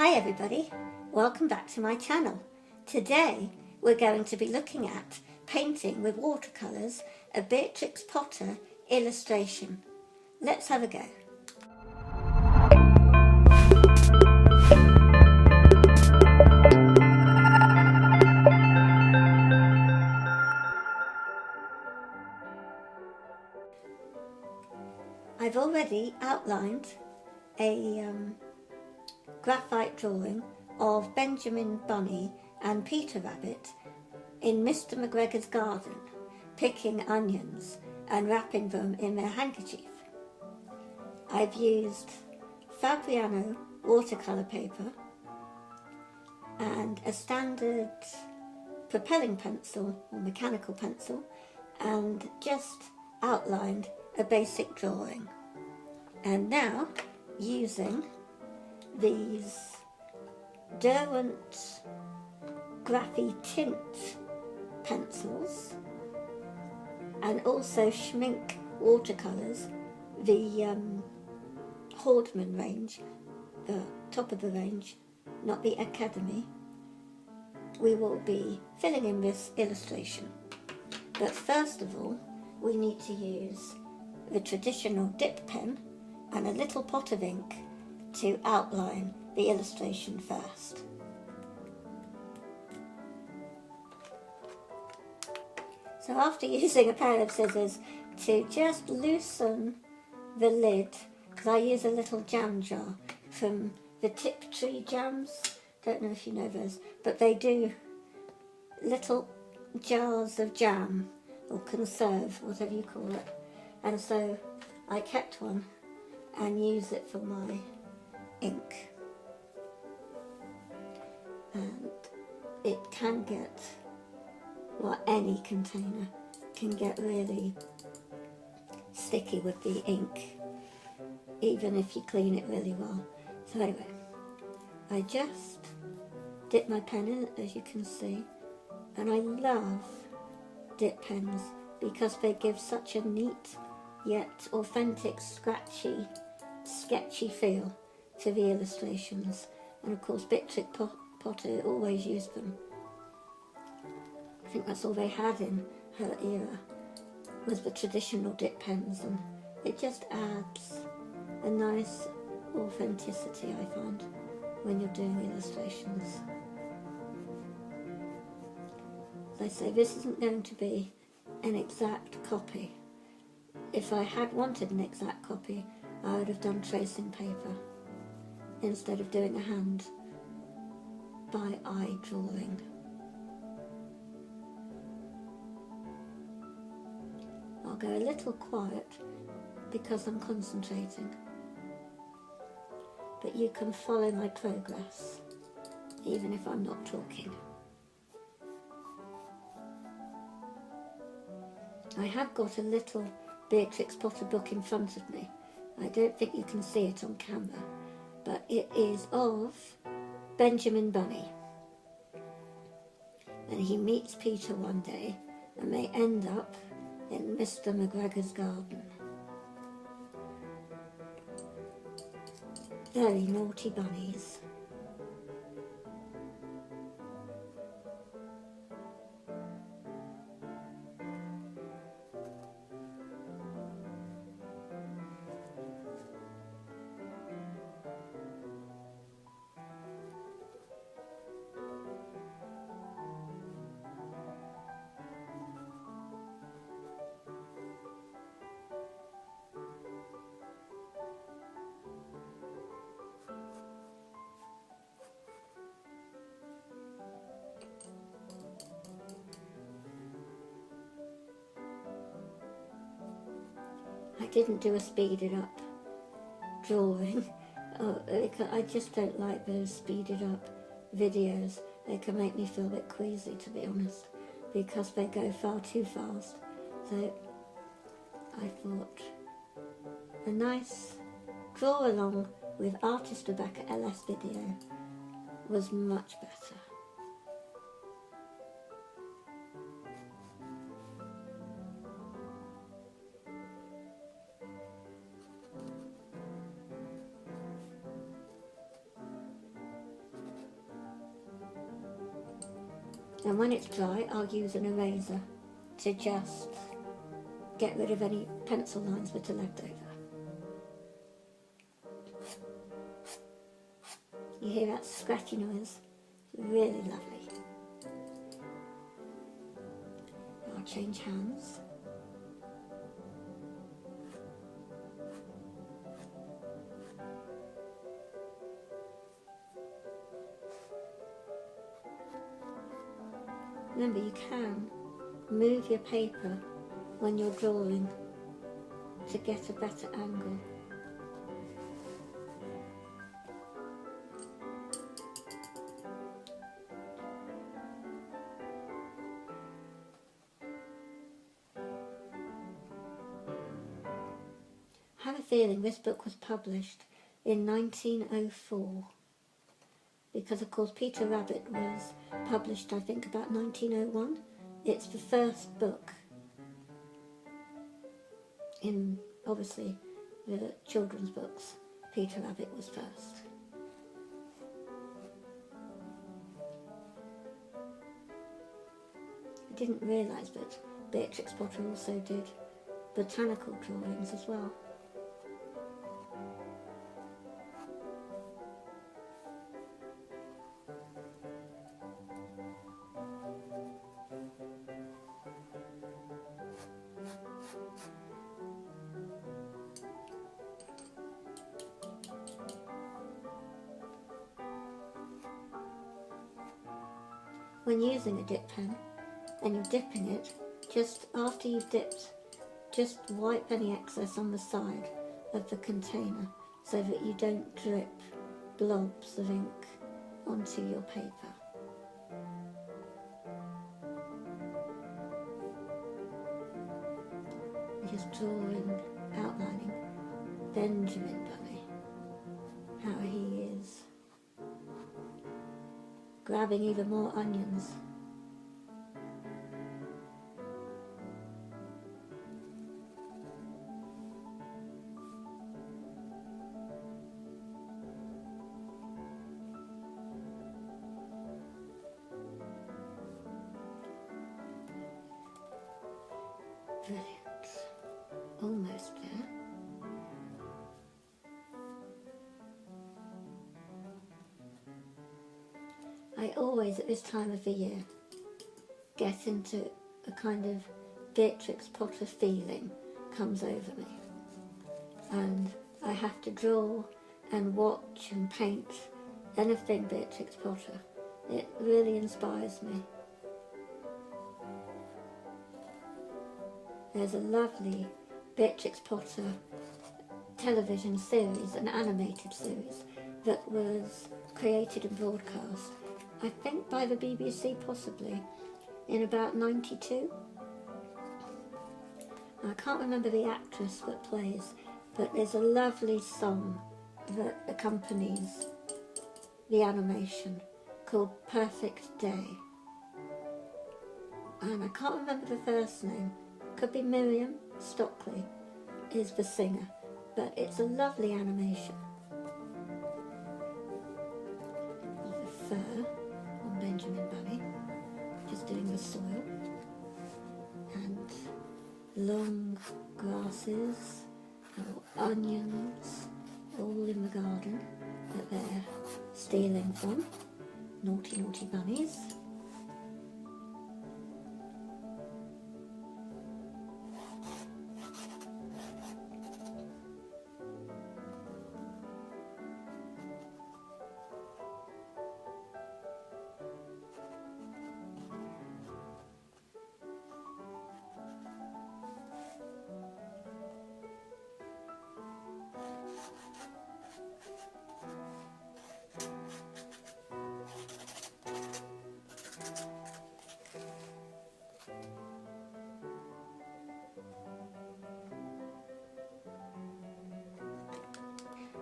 Hi everybody, welcome back to my channel. Today we're going to be looking at painting with watercolours, a Beatrix Potter illustration. Let's have a go. I've already outlined a graphite drawing of Benjamin Bunny and Peter Rabbit in Mr. McGregor's garden, picking onions and wrapping them in their handkerchief. I've used Fabriano watercolour paper and a standard propelling pencil or mechanical pencil and just outlined a basic drawing. And now, using these Derwent Graphy Tint pencils and also Schmink watercolours, the Hordman range, the top of the range, not the Academy, we will be filling in this illustration. But first of all, we need to use the traditional dip pen and a little pot of ink to outline the illustration first. So after using a pair of scissors to just loosen the lid, because I use a little jam jar from the Tiptree jams, don't know if you know those, but they do little jars of jam or conserve, whatever you call it, and so I kept one and use it for my ink. And it can get, well, any container can get really sticky with the ink, even if you clean it really well. So anyway, I just dip my pen in, as you can see, and I love dip pens because they give such a neat yet authentic, scratchy, sketchy feel to the illustrations. And of course Beatrix Potter always used them. I think that's all they had in her era, was the traditional dip pens, and it just adds a nice authenticity, I find, when you're doing illustrations. As I say, this isn't going to be an exact copy. If I had wanted an exact copy, I would have done tracing paper instead of doing a hand by eye drawing. I'll go a little quiet because I'm concentrating, but you can follow my progress even if I'm not talking. I have got a little Beatrix Potter book in front of me. I don't think you can see it on camera, but it is of Benjamin Bunny. And he meets Peter one day and they end up in Mr. McGregor's garden. Very naughty bunnies. I didn't do a speeded up drawing. I just don't like those speeded up videos. They can make me feel a bit queasy, to be honest, because they go far too fast. So I thought a nice draw along with Artistrebeccals video was much better. And when it's dry, I'll use an eraser to just get rid of any pencil lines that are left over. You hear that scratchy noise? Really lovely. I'll change hands. Remember, you can move your paper when you're drawing to get a better angle. I have a feeling this book was published in 1904 because, of course, Peter Rabbit was published, I think, about 1901. It's the first book in, obviously, the children's books. Peter Rabbit was first. I didn't realise that Beatrix Potter also did botanical drawings as well. When using a dip pen and you're dipping it, just after you've dipped, just wipe any excess on the side of the container so that you don't drip blobs of ink onto your paper. Just drawing, outlining Benjamin Bunny, how he is grabbing even more onions. Brilliant. Almost there. I always, at this time of the year, get into a kind of Beatrix Potter feeling comes over me. And I have to draw and watch and paint anything Beatrix Potter. It really inspires me. There's a lovely Beatrix Potter television series, an animated series, that was created and broadcast, I think by the BBC possibly, in about 92. I can't remember the actress that plays, but there's a lovely song that accompanies the animation called Perfect Day. And I can't remember the first name, could be Miriam Stockley is the singer, but it's a lovely animation. The fur on Benjamin Bunny, just doing the soil, and long grasses, or onions, all in the garden that they're stealing from. Naughty, naughty bunnies.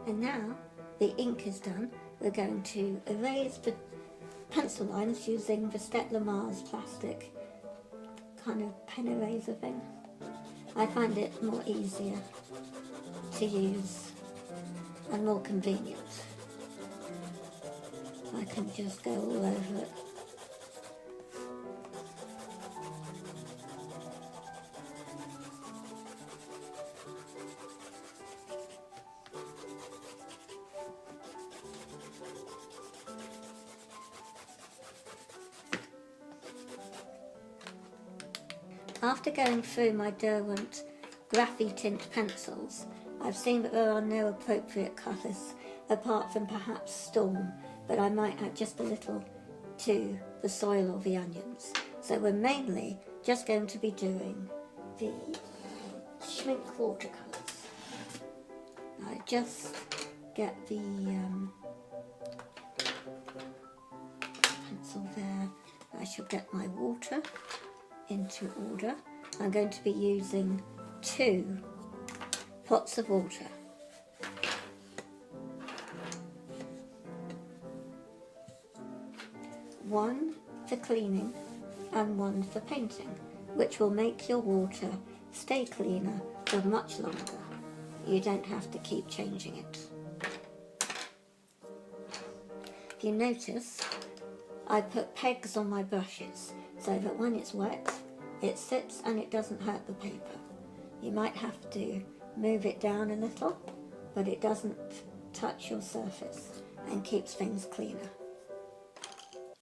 And now the ink is done, we're going to erase the pencil lines using the Stella Mars plastic kind of pen eraser thing. I find it more easier to use and more convenient. I can just go all over it. After going through my Derwent Graphite Tint pencils, I've seen that there are no appropriate colours apart from perhaps Storm, but I might add just a little to the soil or the onions. So we're mainly just going to be doing the Schmink watercolours. I just get the pencil there. I shall get my water into order. I'm going to be using 2 pots of water. One for cleaning and one for painting, which will make your water stay cleaner for much longer. You don't have to keep changing it. If you notice, I put pegs on my brushes so that when it's wet, it sits and it doesn't hurt the paper. You might have to move it down a little, but it doesn't touch your surface and keeps things cleaner.